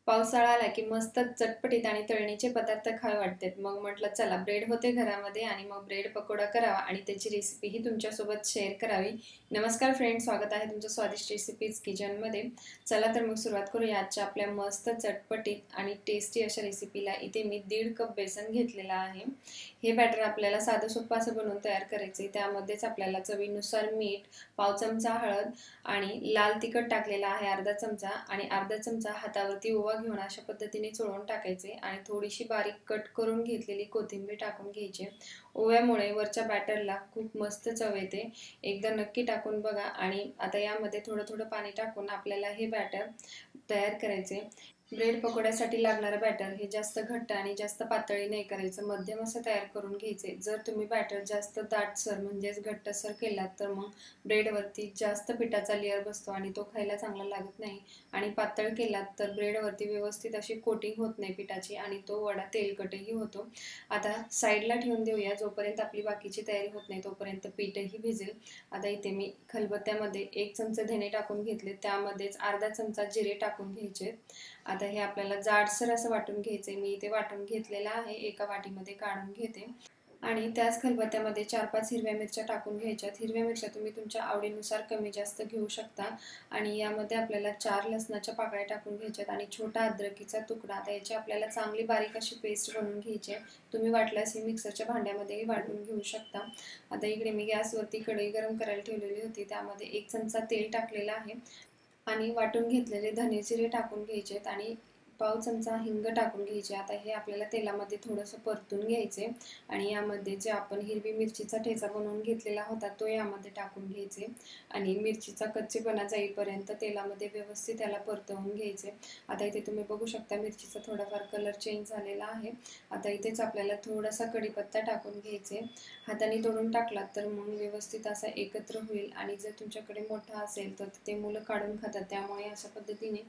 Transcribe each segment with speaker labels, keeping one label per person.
Speaker 1: पावसाळा आला की मस्त चटपटीत आणि तळणीचे पदार्थ खावे वाटतात. मग म्हटलं चला ब्रेड होते घरामध्ये आणि मग ब्रेड पकोडा करावा आणि त्याची रेसिपीही तुमच्यासोबत शेअर करावी. नमस्कार फ्रेंड, स्वागत आहे तुमचं स्वादिष्ट रेसिपीज किचनमध्ये. चला तर मग सुरुवात करूया आजच्या आपल्या मस्त चटपटीत आणि टेस्टी अशा रेसिपीला. इथे मी 1.5 कप बेसन घेतलेला आहे. हे बॅटर आपल्याला साधं सोपं असं बनवून तयार करायचे. त्यामध्येच आपल्याला चवीनुसार मीठ, पाव चमचा हळद आणि लाल तिखट टाकलेला आहे अर्धा चमचा आणि अर्धा चमचा हातावरती ओवा घेऊन अशा पद्धतीने चोळून टाकायचे आणि थोडीशी बारीक कट करून घेतलेली कोथिंबीर टाकून घ्यायची. ओव्यामुळे वरच्या बॅटरला खूप मस्त चव येते. एकदा नक्की टाकून बघा. आणि आता यामध्ये थोडं थोडं पाणी टाकून आपल्याला हे बॅटर तयार करायचे. ब्रेड पकोड्यासाठी लागणारं बॅटर हे जास्त घट्ट आणि जास्त पातळी नाही करायचं, मध्यम असं तयार करून घ्यायचे. जर तुम्ही बॅटर जास्त दाटसर म्हणजेच घट्टसर केलात तर मग ब्रेडवरती जास्त पिठाचा लेअर बसतो आणि तो खायला चांगला लागत नाही. आणि पातळ केलात तर ब्रेडवरती व्यवस्थित अशी कोटिंग होत नाही पिठाची आणि तो वडा तेलकटही होतो. आता साईडला ठेवून देऊया. जोपर्यंत आपली बाकीची तयारी होत नाही तोपर्यंत पीठही भिजेल. आता इथे मी खलबत्त्यामध्ये 1 चमचा धने टाकून घेतले, त्यामध्येच अर्धा चमचा जिरे टाकून घ्यायचे. आता हे आपल्याला जाडसर असं वाटून घ्यायचे. मी इथे वाटून घेतलेला आहे, एका वाटीमध्ये काढून घेते. आणि त्याच खलबत्त्यामध्ये 4-5 हिरव्या मिरच्या टाकून घ्यायच्यात. हिरव्या मिरच्या तुम्ही तुमच्या आवडीनुसार कमी जास्त घेऊ शकता. आणि यामध्ये आपल्याला 4 लसणाच्या पाकळ्या टाकून घ्यायच्यात आणि छोटा अद्रकीचा तुकडा. आता याची आपल्याला चांगली बारीक अशी पेस्ट बनवून घ्यायची आहे. तुम्ही वाटल्यास ही मिक्सरच्या भांड्यामध्येही वाटून घेऊ शकता. आता इकडे मी गॅसवरती कढई गरम करायला ठेवलेली होती, त्यामध्ये 1 चमचा तेल टाकलेला आहे आणि वाटून घेतलेले धने जिरे टाकून घ्यायचे आणि पाव चमचा हिंग टाकून घ्यायचे. आता हे आपल्याला तेलामध्ये थोडंसं परतून घ्यायचे आणि यामध्ये जे आपण हिरवी मिरचीचा ठेचा बनवून घेतलेला होता तो यामध्ये टाकून घ्यायचे आणि मिरचीचा कच्चेपणा जाईपर्यंत तेलामध्ये व्यवस्थित त्याला परतवून घ्यायचे. आता इथे तुम्ही बघू शकता मिरचीचा थोडाफार कलर चेंज झालेला आहे. आता इथेच आपल्याला थोडासा कढीपत्ता टाकून घ्यायचे. हाताने तोडून टाकलात तर मग व्यवस्थित असा एकत्र होईल. आणि जर तुमच्याकडे मोठा असेल तर ते मुलं काढून खातात, त्यामुळे अशा पद्धतीने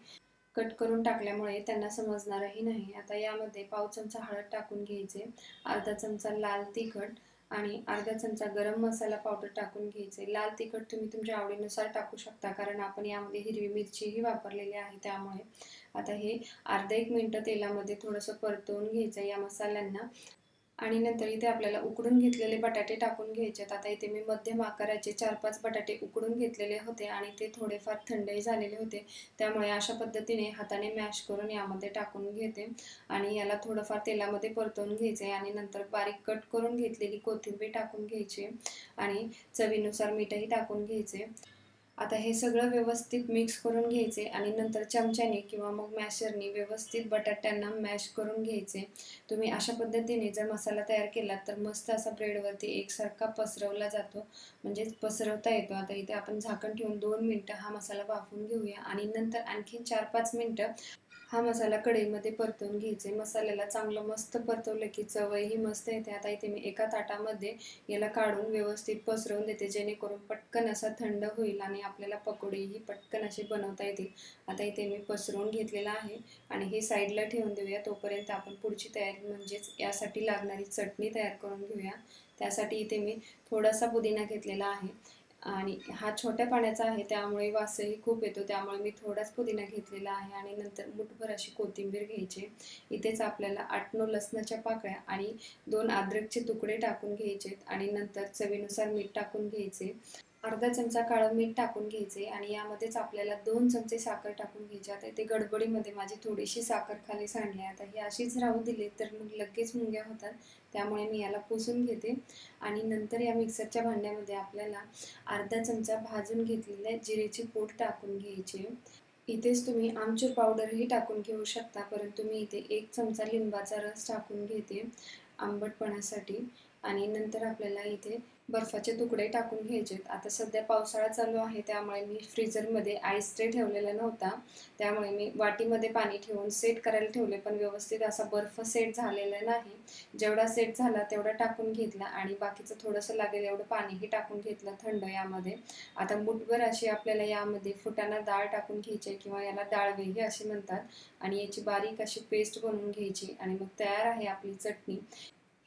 Speaker 1: कट करून टाकल्यामुळे त्यांना समजणारही नाही. आता यामध्ये पाव चमचा हळद टाकून घ्यायचे, अर्धा चमचा लाल तिखट आणि अर्धा चमचा गरम मसाला पावडर टाकून घ्यायचे. लाल तिखट तुम्ही तुमच्या आवडीनुसार टाकू शकता, कारण आपण यामध्ये हिरवी मिरचीही वापरलेली आहे त्यामुळे. आता हे अर्धा 1 मिनिट तेलामध्ये थोडंसं परतवून घ्यायचं या मसाल्यांना. आणि नंतर इथे आपल्याला उकडून घेतलेले बटाटे टाकून घ्यायचे. आता इथे मी मध्यम आकाराचे 4-5 बटाटे उकडून घेतलेले होते आणि ते थोडेफार थंडही झालेले होते, त्यामुळे अशा पद्धतीने हाताने मॅश करून यामध्ये टाकून घेते आणि याला थोडंफार तेलामध्ये परतवून घ्यायचे. आणि नंतर बारीक कट करून घेतलेली कोथिंबीर टाकून घ्यायची आणि चवीनुसार मीठही टाकून घ्यायचे. आता हे सगळं व्यवस्थित मिक्स करून घ्यायचे आणि नंतर चमच्याने किंवा मग मॅशरने व्यवस्थित बटाट्यांना मॅश करून घ्यायचे. तुम्ही अशा पद्धतीने जर मसाला तयार केलात तर मस्त असा ब्रेडवरती एकसारखा पसरवला जातो, म्हणजेच पसरवता येतो. आता इथे आपण झाकण ठेवून 2 मिनिटं हा मसाला वाफवून घेऊया आणि नंतर आणखी 4-5 मिनिटं हा मसाला कढईमध्ये परतवून घ्यायचे. मसाल्याला चांगलं मस्त परतवलं की चवही मस्त येते. आता इथे मी एका ताटामध्ये याला काढून व्यवस्थित पसरवून देते, जेणेकरून पटकन असा थंड होईल आणि आपल्याला पकोडेही पटकन असे बनवता येतील. आता इथे मी पसरवून घेतलेला आहे आणि हे साईडला ठेवून देऊया. तोपर्यंत आपण पुढची तयारी म्हणजेच यासाठी लागणारी चटणी तयार करून घेऊया. त्यासाठी इथे मी थोडासा पुदिना घेतलेला आहे आणि हा छोट्या पाण्याचा आहे, त्यामुळे वासही खूप येतो, त्यामुळे मी थोडाच पुदिना घेतलेला आहे. आणि नंतर मुठभर अशी कोथिंबीर घ्यायची. इथेच आपल्याला 8-9 लसणाच्या पाकळ्या आणि 2 अद्रकचे तुकडे टाकून घ्यायचे आणि नंतर चवीनुसार मीठ टाकून घ्यायचे. अर्धा चमचा काळं मीठ टाकून घ्यायचे आणि यामध्येच आपल्याला 2 चमचे साखर टाकून घ्यायची. आता इथे गडबडीमध्ये माझी थोडीशी साखर खाली सांडली. आता ही अशीच राहू दिली तर मग लगेच मुंग्या होतात, त्यामुळे मी याला पुसून घेते. आणि नंतर या मिक्सरच्या भांड्यामध्ये आपल्याला अर्धा चमचा भाजून घेतलेले जिरेची पूड टाकून घ्यायची. इथेच तुम्ही आमचूर पावडरही टाकून घेऊ शकता, परंतु मी इथे 1 चमचा लिंबाचा रस टाकून घेते आंबटपणासाठी. आणि नंतर आपल्याला इथे बर्फाचे तुकडे टाकून घ्यायचे. आता सध्या पावसाळा चालू आहे, त्यामुळे मी फ्रीझरमध्ये आईस ट्रे ठेवलेला नव्हता, त्यामुळे मी वाटीमध्ये पाणी ठेवून सेट करायला ठेवले, पण व्यवस्थित असा बर्फ सेट झालेला नाही. जेवढा सेट झाला तेवढा टाकून घेतला आणि बाकीचं थोडंसं लागेल एवढं पाणीही टाकून घेतलं थंड यामध्ये. आता मुठभर अशी आपल्याला यामध्ये फुटाणा डाळ टाकून घ्यायची किंवा याला डाळवेही असे म्हणतात आणि याची बारीक अशी पेस्ट बनवून घ्यायची आणि मग तयार आहे आपली चटणी.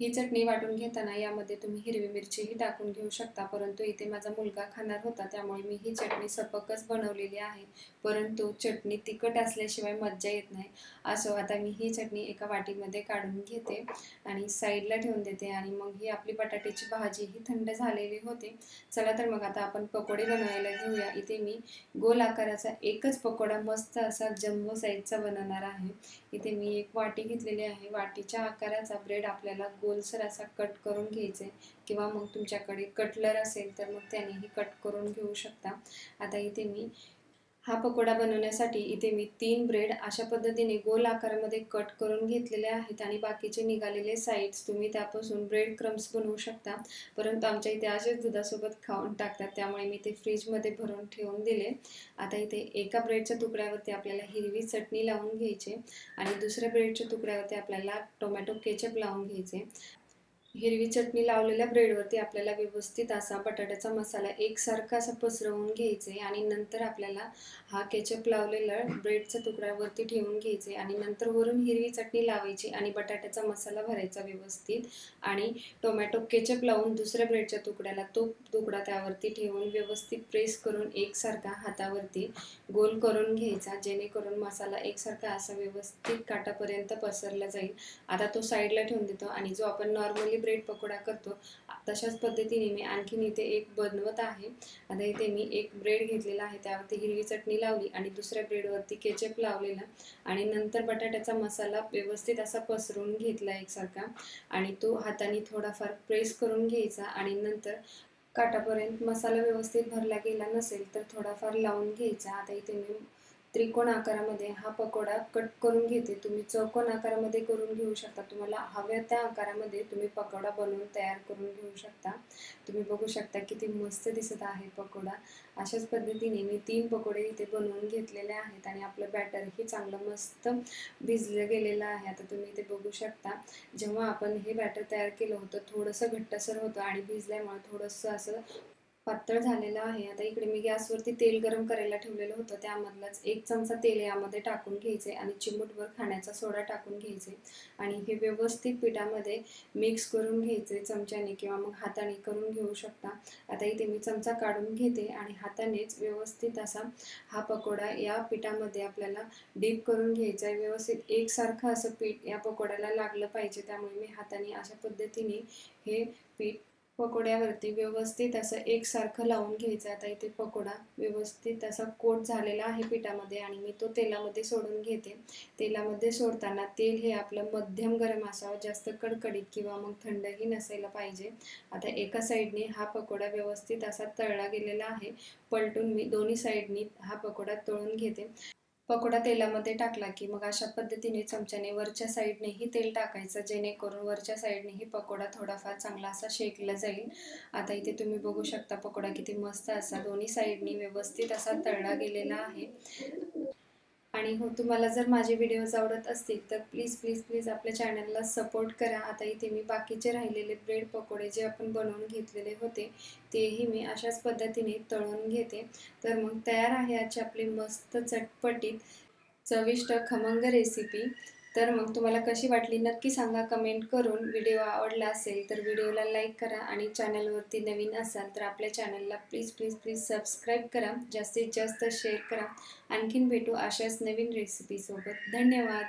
Speaker 1: ही चटणी वाटून घेताना यामध्ये तुम्ही हिरवी मिरचीही टाकून घेऊ शकता, परंतु इथे माझा मुलगा खाणार होता त्यामुळे मी ही चटणी सपकच बनवलेली आहे. परंतु चटणी तिखट असल्याशिवाय मज्जा येत नाही. असो, आता मी ही चटणी एका वाटीमध्ये काढून घेते आणि साईडला ठेवून देते आणि मग ही आपली बटाट्याची भाजी ही थंड झालेली होती. चला तर मग आता आपण पकोडे बनवायला घेऊया. इथे मी गोल आकाराचा एकच पकोडा मस्त असा जम्बो साईजचा बनवणार आहे. इथे मी एक वाटी घेतलेली आहे. वाटीच्या आकाराचा ब्रेड आपल्याला गोलसर असा कट करून घ्यायचा आहे, किंवा मग तुमच्याकडे कटलर असेल तर मग त्यानेही कट करून घेऊ शकता. आता इथे मी हा पकोडा बनवण्यासाठी इथे मी 3 ब्रेड अशा पद्धतीने गोल आकारामध्ये कट करून घेतलेले आहेत आणि बाकीचे निघालेले साईड्स तुम्ही त्यापासून ब्रेड क्रम्स बनवू शकता. परंतु आमच्या इथे असेच दुधासोबत खाऊन टाकतात, त्यामुळे मी ते फ्रीजमध्ये भरून ठेवून दिले. आता इथे एका ब्रेडच्या तुकड्यावरती आपल्याला हिरवी चटणी लावून घ्यायची आणि दुसऱ्या ब्रेडच्या तुकड्यावरती आपल्याला टोमॅटो केचप लावून घ्यायचे. हिरवी चटणी लावलेल्या ब्रेडवरती आपल्याला व्यवस्थित असा बटाट्याचा मसाला एकसारखा असा पसरवून घ्यायचे आणि नंतर आपल्याला हा केचप लावलेला ब्रेडच्या तुकड्यावरती ठेवून घ्यायचे आणि नंतर वरून हिरवी चटणी लावायची आणि बटाट्याचा मसाला भरायचा व्यवस्थित आणि टोमॅटो केचप लावून दुसऱ्या ब्रेडच्या तुकड्याला तो तुकडा त्यावरती ठेवून व्यवस्थित प्रेस करून एकसारखा हातावरती गोल करून घ्यायचा, जेणेकरून मसाला एकसारखा असा व्यवस्थित काटापर्यंत पसरला जाईल. आता तो साईडला ठेवून देतो आणि जो आपण नॉर्मली ब्रेड पकोडा करतो तशाच पद्धतीने मी आणखीन इथे एक बनवत आहे. आता इथे मी एक ब्रेड घेतलेला आहे, त्यावरती हिरवी चटणी लावली आणि दुसऱ्या ब्रेडवरती केचप लावलेला आणि नंतर बटाट्याचा मसाला व्यवस्थित असा पसरून घेतला एकसारखा आणि तो हाताने थोडाफार प्रेस करून घ्यायचा आणि नंतर काटापर्यंत मसाला व्यवस्थित भरला गेला नसेल तर थोडाफार लावून घ्यायचा. आता इथे मी त्रिकोण आकारामध्ये हा पकोडा कट करून घेते. तुम्ही चौकोन आकारामध्ये करून घेऊ शकता. तुम्हाला हव्या त्या आकारामध्ये तुम्ही पकोडा बनवून तयार करून घेऊ शकता. तुम्ही बघू शकता किती मस्त दिसत आहे पकोडा. अशाच पद्धतीने मी 3 पकोडे इथे बनवून घेतलेले आहेत आणि आपलं बॅटरही चांगलं मस्त भिजलं गेलेलं आहे. आता तुम्ही इथे बघू शकता, जेव्हा आपण हे बॅटर तयार केलं होतं थोडंसं घट्टसर होतं आणि भिजल्यामुळे थोडंसं असं पातळ झालेलं आहे. आता इकडे मी गॅसवरती तेल गरम करायला ठेवलेलं होतं, त्यामधलाच 1 चमचा तेल यामध्ये टाकून घ्यायचे आणि चिमूटभर खाण्याचा सोडा टाकून घ्यायचे आणि हे व्यवस्थित पिठामध्ये मिक्स करून घ्यायचे. चमच्याने किंवा मग हाताने करून घेऊ शकता. आता इथे मी चमचा काढून घेते आणि हातानेच व्यवस्थित असा हा पकोडा या पिठामध्ये आपल्याला डीप करून घ्यायचा आहे. व्यवस्थित एकसारखं असं पीठ या पकोड्याला लागलं पाहिजे, त्यामुळे मी हाताने अशा पद्धतीने हे पीठ पकोड्यावरती व्यवस्थित असं एकसारखं लावून घ्यायचं. आता इथे पकोडा व्यवस्थित असा कोट झालेला आहे पिठामध्ये आणि मी तो तेलामध्ये सोडून घेते. तेलामध्ये सोडताना तेल हे आपलं मध्यम गरम असावं, जास्त कडकडीत किंवा मग थंडही नसायला पाहिजे. आता एका साईडने हा पकोडा व्यवस्थित असा तळला गेलेला आहे. पलटून मी दोन्ही साईडनी हा पकोडा तळून घेते. पकोडा तेलामध्ये टाकला की मग अशा पद्धतीने चमच्याने वरच्या साईडनेही तेल टाकायचं, जेणेकरून वरच्या साईडनेही पकोडा थोडाफार चांगला असा शेकला जाईल. आता इथे तुम्ही बघू शकता पकोडा किती मस्त असा दोन्ही साईडनी व्यवस्थित असा तळला गेलेला आहे. आणि हो, तुम्हाला जर माझे व्हिडिओज आवडत असतील तर प्लीज प्लीज प्लीज आपल्या चॅनलला सपोर्ट करा. आता इथे मी बाकीचे राहिलेले ब्रेड पकोडे जे आपण बनवून घेतलेले होते तेही मी अशाच पद्धतीने तळून घेते. तर मग तयार आहे आजची आपली मस्त चटपटीत चविष्ट खमंग रेसिपी. तर मग तुम्हाला कशी वाटली नक्की सांगा कमेंट करून. व्हिडिओ आवडला असेल तर व्हिडिओला लाईक करा आणि चॅनलवरती नवीन असाल तर आपल्या चॅनलला प्लीज प्लीज प्लीज सबस्क्राईब करा. जास्तीत जास्त शेअर करा. आणखीन भेटू अशाच नवीन रेसिपीसोबत. धन्यवाद.